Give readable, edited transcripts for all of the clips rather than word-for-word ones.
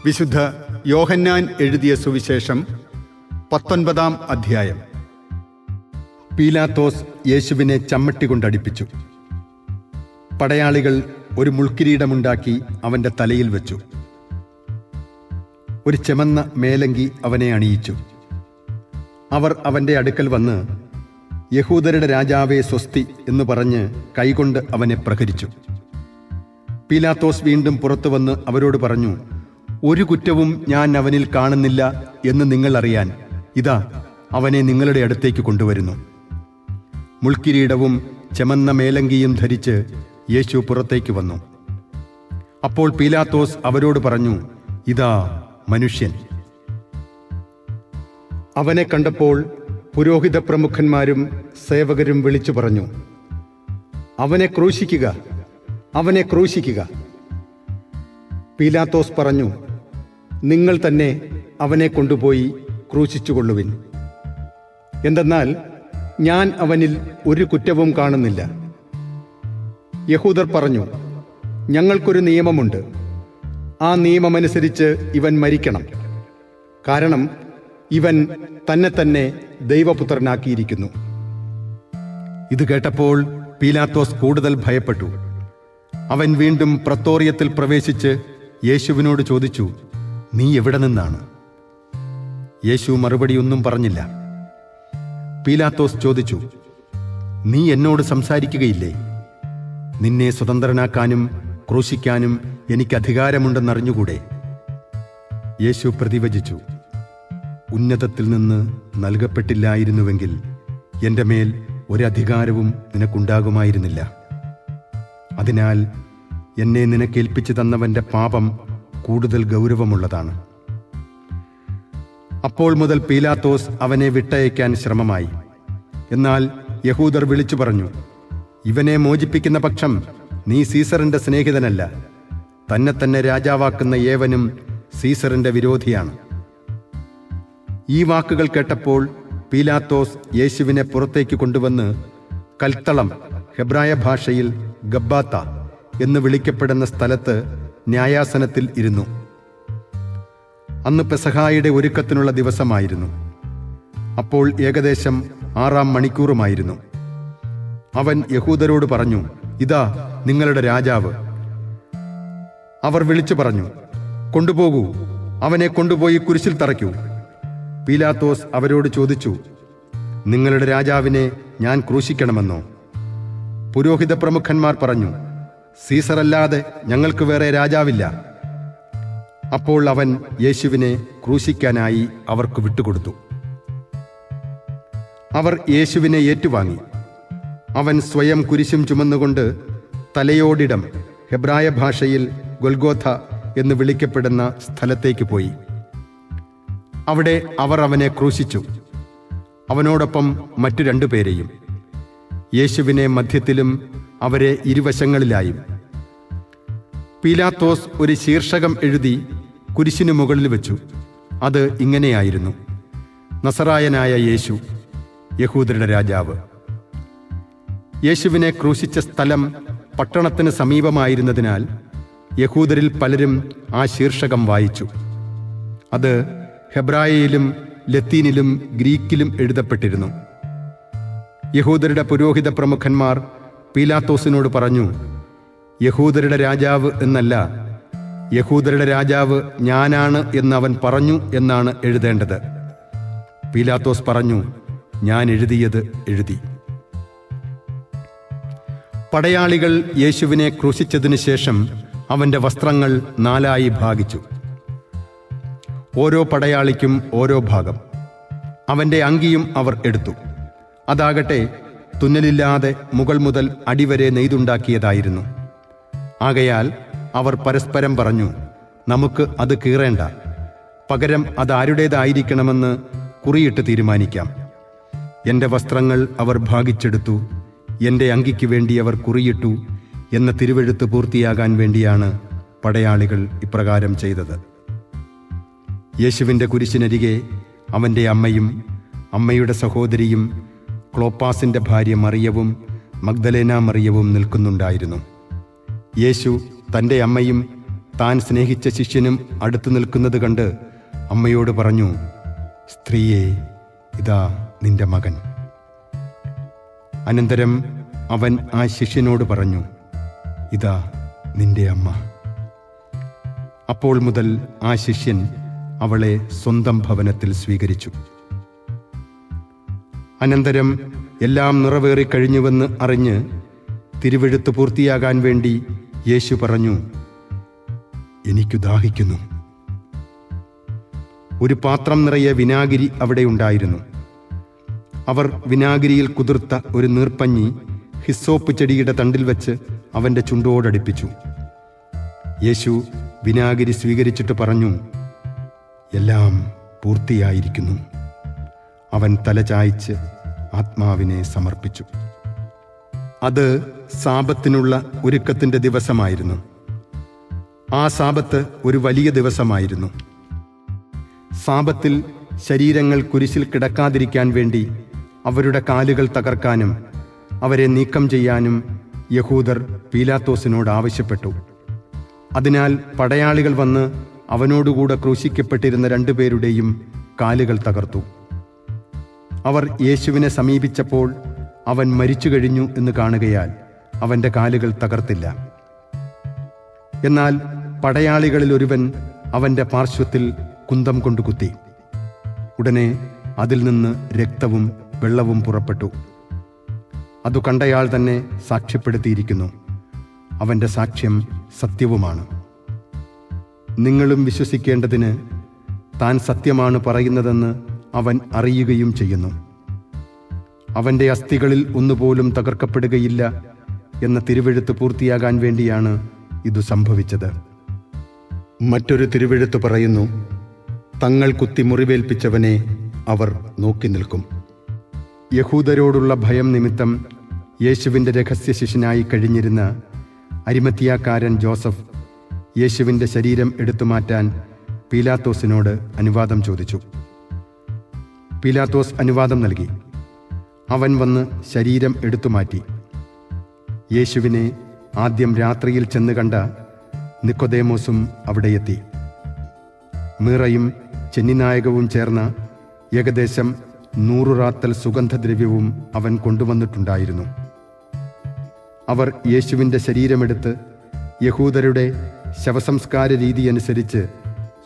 വിശുദ്ധ യോഹന്നാൻ എഴുതിയ സുവിശേഷം 19-ാം അധ്യായം. പീലാത്തോസ് യേശുവിനെ ചമ്മട്ടി കൊണ്ടടിപ്പിച്ചു. പടയാളികൾ ഒരു മുൾക്കിരീടമുണ്ടാക്കി അവൻ്റെ തലയിൽ വെച്ചു. ഒരു ചെമന്ന മേലങ്കി അവനെ അണിയിച്ചു. അവർ അവൻ്റെ അടുക്കൽ വന്ന്, യഹൂദരുടെ രാജാവേ സ്വസ്തി എന്ന് പറഞ്ഞ് കൈകൊണ്ട് അവനെ പ്രഹരിച്ചു. പീലാത്തോസ് വീണ്ടും പുറത്തു വന്ന് അവരോട് പറഞ്ഞു, ഒരു കുറ്റവും ഞാൻ അവനിൽ കാണുന്നില്ല എന്ന് നിങ്ങൾ അറിയാൻ ഇതാ അവനെ നിങ്ങളുടെ അടുത്തേക്ക് കൊണ്ടുവരുന്നു. മുൾക്കിരീടവും ചെമന്ന മേലങ്കിയും ധരിച്ച് യേശു പുറത്തേക്ക് വന്നു. അപ്പോൾ പീലാത്തോസ് അവരോട് പറഞ്ഞു, ഇതാ മനുഷ്യൻ. അവനെ കണ്ടപ്പോൾ പുരോഹിത പ്രമുഖന്മാരും സേവകരും വിളിച്ചു പറഞ്ഞു, അവനെ ക്രൂശിക്കുക, അവനെ ക്രൂശിക്കുക. പീലാത്തോസ് പറഞ്ഞു, നിങ്ങൾ തന്നെ അവനെ കൊണ്ടുപോയി ക്രൂശിച്ചുകൊള്ളുവിൻ. എന്തെന്നാൽ ഞാൻ അവനിൽ ഒരു കുറ്റവും കാണുന്നില്ല. യഹൂദർ പറഞ്ഞു, ഞങ്ങൾക്കൊരു നിയമമുണ്ട്, ആ നിയമമനുസരിച്ച് ഇവൻ മരിക്കണം. കാരണം ഇവൻ തന്നെ ദൈവപുത്രനാക്കിയിരിക്കുന്നു. ഇത് കേട്ടപ്പോൾ പീലാത്തോസ് കൂടുതൽ ഭയപ്പെട്ടു. അവൻ വീണ്ടും പ്രത്തോറിയത്തിൽ പ്രവേശിച്ച് യേശുവിനോട് ചോദിച്ചു, നീ എവിടെ നിന്നാണ്? യേശു മറുപടിയൊന്നും പറഞ്ഞില്ല. പീലാത്തോസ് ചോദിച്ചു, നീ എന്നോട് സംസാരിക്കുകയില്ലേ? നിന്നെ സ്വതന്ത്രനാക്കാനും ക്രൂശിക്കാനും എനിക്ക് അധികാരമുണ്ടെന്നറിഞ്ഞുകൂടെ? യേശു പ്രതിവചിച്ചു, ഉന്നതത്തിൽ നിന്ന് നൽകപ്പെട്ടില്ലായിരുന്നുവെങ്കിൽ എൻ്റെ മേൽ ഒരധികാരവും നിനക്കുണ്ടാകുമായിരുന്നില്ല. അതിനാൽ എന്നെ നിനക്കേൽപ്പിച്ചു തന്നവൻ്റെ പാപം കൂടുതൽ ഗൗരവമുള്ളതാണ്. അപ്പോൾ മുതൽ പീലാത്തോസ് അവനെ വിട്ടയക്കാൻ ശ്രമമായി. എന്നാൽ യഹൂദർ വിളിച്ചു പറഞ്ഞു, ഇവനെ മോചിപ്പിക്കുന്ന പക്ഷം നീ സീസറിന്റെ സ്നേഹിതനല്ല. തന്നെ രാജാവാക്കുന്ന ഏവനും സീസറിന്റെ വിരോധിയാണ്. ഈ വാക്കുകൾ കേട്ടപ്പോൾ പീലാത്തോസ് യേശുവിനെ പുറത്തേക്ക് കൊണ്ടുവന്ന് കൽത്തളം, ഹെബ്രായ ഭാഷയിൽ ഗബ്ബാത്ത എന്ന് വിളിക്കപ്പെടുന്ന സ്ഥലത്ത് ന്യായാസനത്തിൽ ഇരുന്നു. അന്ന് പെസഹായുടെ ഒരുക്കത്തിനുള്ള ദിവസമായിരുന്നു. അപ്പോൾ ഏകദേശം 6-ാം മണിക്കൂറുമായിരുന്നു. അവൻ യഹൂദരോട് പറഞ്ഞു, ഇതാ നിങ്ങളുടെ രാജാവ്. അവർ വിളിച്ചു പറഞ്ഞു, കൊണ്ടുപോകൂ, അവനെ കൊണ്ടുപോയി കുരിശിൽ തറയ്ക്കൂ. പീലാത്തോസ് അവരോട് ചോദിച്ചു, നിങ്ങളുടെ രാജാവിനെ ഞാൻ ക്രൂശിക്കണമെന്നോ? പുരോഹിത പ്രമുഖന്മാർ പറഞ്ഞു, സീസറല്ലാതെ ഞങ്ങൾക്ക് വേറെ രാജാവില്ല. അപ്പോൾ അവൻ യേശുവിനെ ക്രൂശിക്കാനായി അവർക്ക് വിട്ടുകൊടുത്തു. അവർ യേശുവിനെ ഏറ്റുവാങ്ങി. അവൻ സ്വയം കുരിശും ചുമന്നുകൊണ്ട് തലയോടിടം, ഹെബ്രായ ഭാഷയിൽ ഗൊൽഗോഥ എന്ന് വിളിക്കപ്പെടുന്ന സ്ഥലത്തേക്ക് പോയി. അവിടെ അവർ അവനെ ക്രൂശിച്ചു, അവനോടൊപ്പം മറ്റു 2 പേരെയും, യേശുവിനെ മധ്യത്തിലും അവരെ ഇരുവശങ്ങളിലായും. പീലാത്തോസ് ഒരു ശീർഷകം എഴുതി കുരിശിനു മുകളിൽ വെച്ചു. അത് ഇങ്ങനെയായിരുന്നു, നസറായനായ യേശു, യഹൂദരുടെ രാജാവ്. യേശുവിനെ ക്രൂശിച്ച സ്ഥലം പട്ടണത്തിന് സമീപമായിരുന്നതിനാൽ യഹൂദരിൽ പലരും ആ ശീർഷകം വായിച്ചു. അത് ഹെബ്രായയിലും ലത്തീനിലും ഗ്രീക്കിലും എഴുതപ്പെട്ടിരുന്നു. യഹൂദരുടെ പുരോഹിത പ്രമുഖന്മാർ പീലാത്തോസിനോട് പറഞ്ഞു, യഹൂദരുടെ രാജാവ് എന്നല്ല, യഹൂദരുടെ രാജാവ് ഞാനാണ് എന്നവൻ പറഞ്ഞു എന്നാണ് എഴുതേണ്ടത്. പീലാത്തോസ് പറഞ്ഞു, ഞാൻ എഴുതിയത് എഴുതി. പടയാളികൾ യേശുവിനെ ക്രൂശിച്ചതിനു ശേഷം അവൻ്റെ വസ്ത്രങ്ങൾ 4ആയി ഭാഗിച്ചു. ഓരോ പടയാളിക്കും ഓരോ ഭാഗം. അവൻ്റെ അങ്കിയും അവർ എടുത്തു. അതാകട്ടെ തുന്നലില്ലാതെ മുകൾ മുതൽ അടിവരെ നെയ്തുണ്ടാക്കിയതായിരുന്നു. ആകയാൽ അവർ പരസ്പരം പറഞ്ഞു, നമുക്ക് അത് കീറേണ്ട, പകരം അതാരുടേതായിരിക്കണമെന്ന് കുറിയിട്ട് തീരുമാനിക്കാം. എൻ്റെ വസ്ത്രങ്ങൾ അവർ ഭാഗിച്ചെടുത്തു, എൻ്റെ അങ്കിക്ക് വേണ്ടി അവർ കുറിയിട്ടു എന്ന തിരുവെഴുത്ത് പൂർത്തിയാകാൻ വേണ്ടിയാണ് പടയാളികൾ ഇപ്രകാരം ചെയ്തത്. യേശുവിൻ്റെ കുരിശിനരികെ അവൻ്റെ അമ്മയും അമ്മയുടെ സഹോദരിയും ക്ലോപ്പാസിൻ്റെ ഭാര്യ മറിയവും മഗ്ദലേന മറിയവും നിൽക്കുന്നുണ്ടായിരുന്നു. യേശു തൻ്റെ അമ്മയും താൻ സ്നേഹിച്ച ശിഷ്യനും അടുത്തു നിൽക്കുന്നത് കണ്ട് അമ്മയോട് പറഞ്ഞു, സ്ത്രീയെ, ഇതാ നിന്റെ മകൻ. അനന്തരം അവൻ ആ ശിഷ്യനോട് പറഞ്ഞു, ഇതാ നിന്റെ അമ്മ. അപ്പോൾ മുതൽ ആ ശിഷ്യൻ അവളെ സ്വന്തം ഭവനത്തിൽ സ്വീകരിച്ചു. അനന്തരം എല്ലാം നിറവേറിക്കഴിഞ്ഞുവെന്ന് അറിഞ്ഞ് തിരുവെഴുത്ത് പൂർത്തിയാകാൻ വേണ്ടി യേശു പറഞ്ഞു, എനിക്കു ദാഹിക്കുന്നു. ഒരു പാത്രം നിറയെ വിനാഗിരി അവിടെ ഉണ്ടായിരുന്നു. അവർ വിനാഗിരിയിൽ കുതിർത്ത ഒരു നീർപ്പഞ്ഞി ഹിസ്സോപ്പ് ചെടിയുടെ തണ്ടിൽ വെച്ച് അവൻ്റെ ചുണ്ടോടടുപ്പിച്ചു. യേശു വിനാഗിരി സ്വീകരിച്ചിട്ട് പറഞ്ഞു, എല്ലാം പൂർത്തിയായിരിക്കുന്നു. അവൻ തല ചായ്ച്ച് ആത്മാവിനെ സമർപ്പിച്ചു. അത് സാബത്തിനുള്ള ഒരുക്കത്തിൻ്റെ ദിവസമായിരുന്നു. ആ സാബത്ത് ഒരു വലിയ ദിവസമായിരുന്നു. സാബത്തിൽ ശരീരങ്ങൾ കുരിശിൽ കിടക്കാതിരിക്കാൻ വേണ്ടി അവരുടെ കാലുകൾ തകർക്കാനും അവരെ നീക്കം ചെയ്യാനും യഹൂദർ പീലാത്തോസിനോട് ആവശ്യപ്പെട്ടു. അതിനാൽ പടയാളികൾ വന്ന് അവനോടുകൂടെ ക്രൂശിക്കപ്പെട്ടിരുന്ന രണ്ടുപേരുടെയും കാലുകൾ തകർത്തു. അവർ യേശുവിനെ സമീപിച്ചപ്പോൾ അവൻ മരിച്ചു കഴിഞ്ഞു എന്ന് കാണുകയാൽ അവൻ്റെ കാലുകൾ തകർത്തില്ല. എന്നാൽ പടയാളികളിൽ ഒരുവൻ അവൻ്റെ പാർശ്വത്തിൽ കുന്തം കൊണ്ട് കുത്തി. ഉടനെ അതിൽ നിന്ന് രക്തവും വെള്ളവും പുറപ്പെട്ടു. അതു കണ്ടയാൾ തന്നെ സാക്ഷ്യപ്പെടുത്തിയിരിക്കുന്നു. അവൻ്റെ സാക്ഷ്യം സത്യവുമാണ്. നിങ്ങളും വിശ്വസിക്കേണ്ടതിന് താൻ സത്യമാണ് പറയുന്നതെന്ന് അവൻ അറിയുകയും ചെയ്യുന്നു. അവൻ്റെ അസ്ഥികളിൽ ഒന്നുപോലും തകർക്കപ്പെടുകയില്ല എന്ന തിരുവെഴുത്ത് പൂർത്തിയാകാൻ വേണ്ടിയാണ് ഇതു സംഭവിച്ചത്. മറ്റൊരു തിരുവെഴുത്ത് പറയുന്നു, തങ്ങൾ കുത്തി മുറിവേൽപ്പിച്ചവനെ അവർ നോക്കി നിൽക്കും. യഹൂദരോടുള്ള ഭയം നിമിത്തം യേശുവിൻ്റെ രഹസ്യ ശിഷ്യനായി കഴിഞ്ഞിരുന്ന അരിമത്തിയാക്കാരൻ ജോസഫ് യേശുവിൻ്റെ ശരീരം എടുത്തുമാറ്റാൻ പീലാത്തോസിനോട് അനുവാദം ചോദിച്ചു. പീലാത്തോസ് അനുവാദം നൽകി. അവൻ വന്ന് ശരീരം എടുത്തുമാറ്റി. യേശുവിനെ ആദ്യം രാത്രിയിൽ ചെന്ന് കണ്ട നിക്കോദേമോസും അവിടെയെത്തി. മീറയും ചെന്നിനായകവും ചേർന്ന ഏകദേശം 100 റാത്തൽ സുഗന്ധദ്രവ്യവും അവൻ കൊണ്ടുവന്നിട്ടുണ്ടായിരുന്നു. അവർ യേശുവിൻ്റെ ശരീരമെടുത്ത് യഹൂദരുടെ ശവസംസ്കാര രീതി അനുസരിച്ച്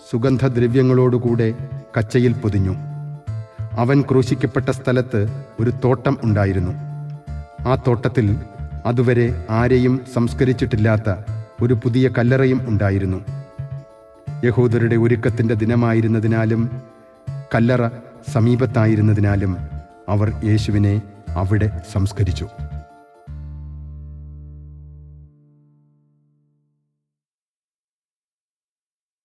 സുഗന്ധദ്രവ്യങ്ങളോടുകൂടെ കച്ചയിൽ പൊതിഞ്ഞു. അവൻ ക്രൂശിക്കപ്പെട്ട സ്ഥലത്ത് ഒരു തോട്ടം ഉണ്ടായിരുന്നു. ആ തോട്ടത്തിൽ അതുവരെ ആരെയും സംസ്കരിച്ചിട്ടില്ലാത്ത ഒരു പുതിയ കല്ലറയും ഉണ്ടായിരുന്നു. യഹൂദരുടെ ഒരുക്കത്തിൻ്റെ ദിനമായിരുന്നതിനാലും കല്ലറ സമീപത്തായിരുന്നതിനാലും അവർ യേശുവിനെ അവിടെ സംസ്കരിച്ചു.